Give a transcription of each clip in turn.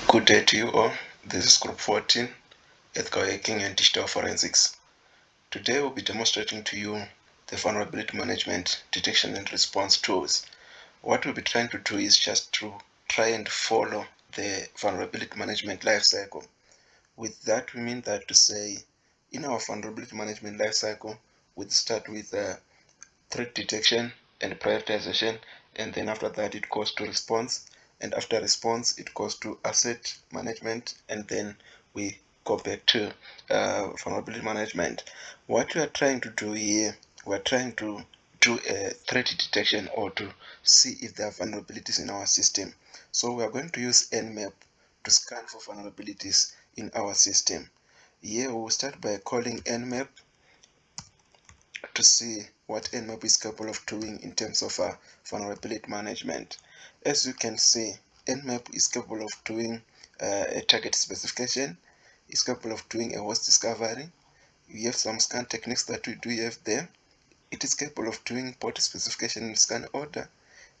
Good day to you all. This is Group 14, Ethical Hacking and Digital Forensics. Today we'll be demonstrating to you the vulnerability management, detection and response tools. What we'll be trying to do is just to try and follow the vulnerability management lifecycle. With that, we mean that to say, in our vulnerability management lifecycle, we start with threat detection and prioritization, and then after that it goes to response, and after response it goes to asset management, and then we go back to vulnerability management. What we are trying to do here, we're trying to do a threat detection or to see if there are vulnerabilities in our system. So we are going to use Nmap to scan for vulnerabilities in our system. Here we will start by calling Nmap to see what Nmap is capable of doing in terms of vulnerability management. As you can see, Nmap is capable of doing a target specification, is capable of doing a host discovery. We have some scan techniques that we do have there. It is capable of doing port specification and scan order,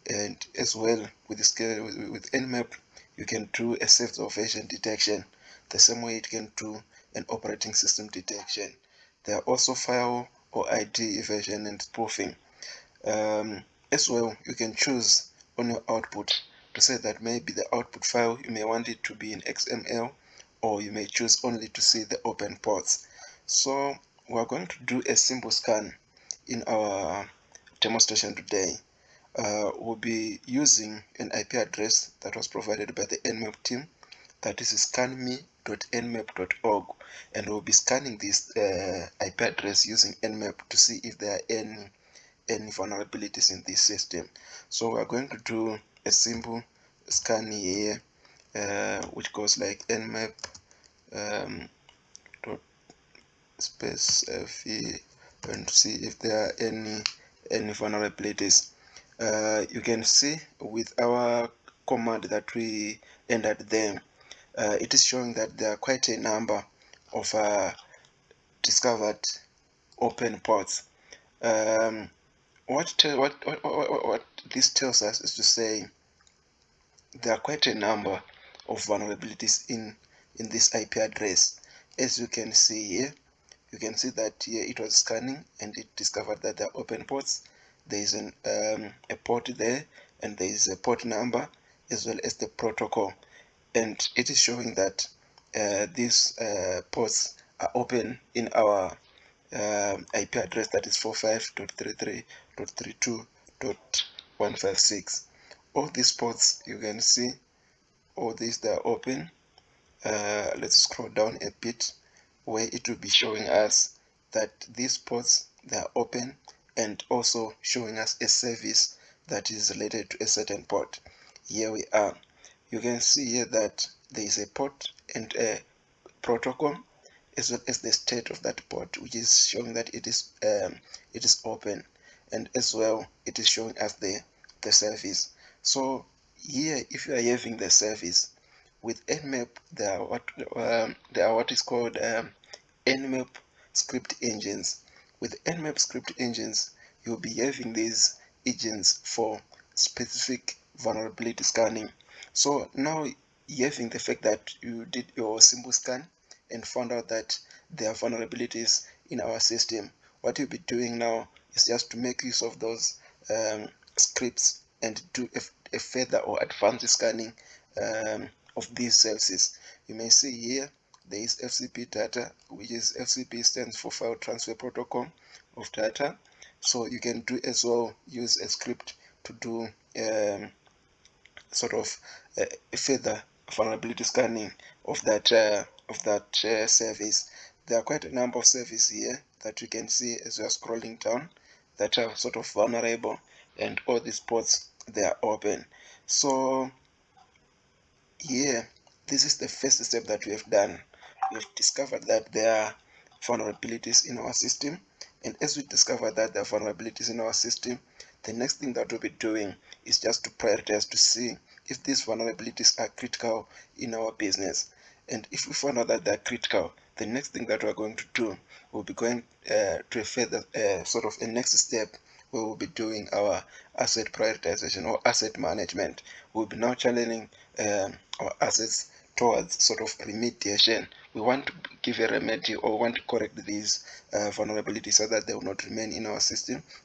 and as well with Nmap, you can do a safe of version detection the same way it can do an operating system detection. There are also file or ID version and spoofing. As well, you can choose on your output to say that maybe the output file you may want it to be in XML, or you may choose only to see the open ports. So we're going to do a simple scan in our demonstration today. We'll be using an IP address that was provided by the Nmap team, that is scanme.nmap.org, and we'll be scanning this IP address using Nmap to see if there are any vulnerabilities in this system. So we're going to do a simple scan here, which goes like nmap dot space v, and see if there are any vulnerabilities. You can see with our command that we entered there, it is showing that there are quite a number of discovered open ports. What this tells us is to say there are quite a number of vulnerabilities in this IP address. As you can see here, you can see that here it was scanning and it discovered that there are open ports. There is a port there, and there is a port number as well as the protocol, and it is showing that these ports are open in our IP address, that is 45.33.32.156. All these ports you can see, all these they are open. Let's scroll down a bit where it will be showing us that these ports they are open, and also showing us a service that is related to a certain port. Here we are. You can see here that there is a port and a protocol, as well as the state of that port, which is showing that it is open, and as well it is showing us the service. So here, if you are having the service with Nmap, there are what is called Nmap script engines. With Nmap script engines, you'll be having these agents for specific vulnerability scanning. So now, having the fact that you did your simple scan and found out that there are vulnerabilities in our system, what you'll be doing now is just to make use of those scripts and do a further or advanced scanning of these services. You may see here there is FCP data, which is FCP stands for file transfer protocol of data. So you can do as well use a script to do sort of a further vulnerability scanning of that service. There are quite a number of services here that you can see as you are scrolling down that are sort of vulnerable, and all these ports they are open. So here, this is the first step that we have done. We have discovered that there are vulnerabilities in our system, and as we discover that there are vulnerabilities in our system, the next thing that we'll be doing is just to prioritize to see if these vulnerabilities are critical in our business. And if we find out that they're critical, the next thing that we're going to do will be going to a further sort of a next step, we will be doing our asset prioritization or asset management. We'll be now channeling our assets towards sort of remediation. We want to give a remedy or want to correct these vulnerabilities so that they will not remain in our system.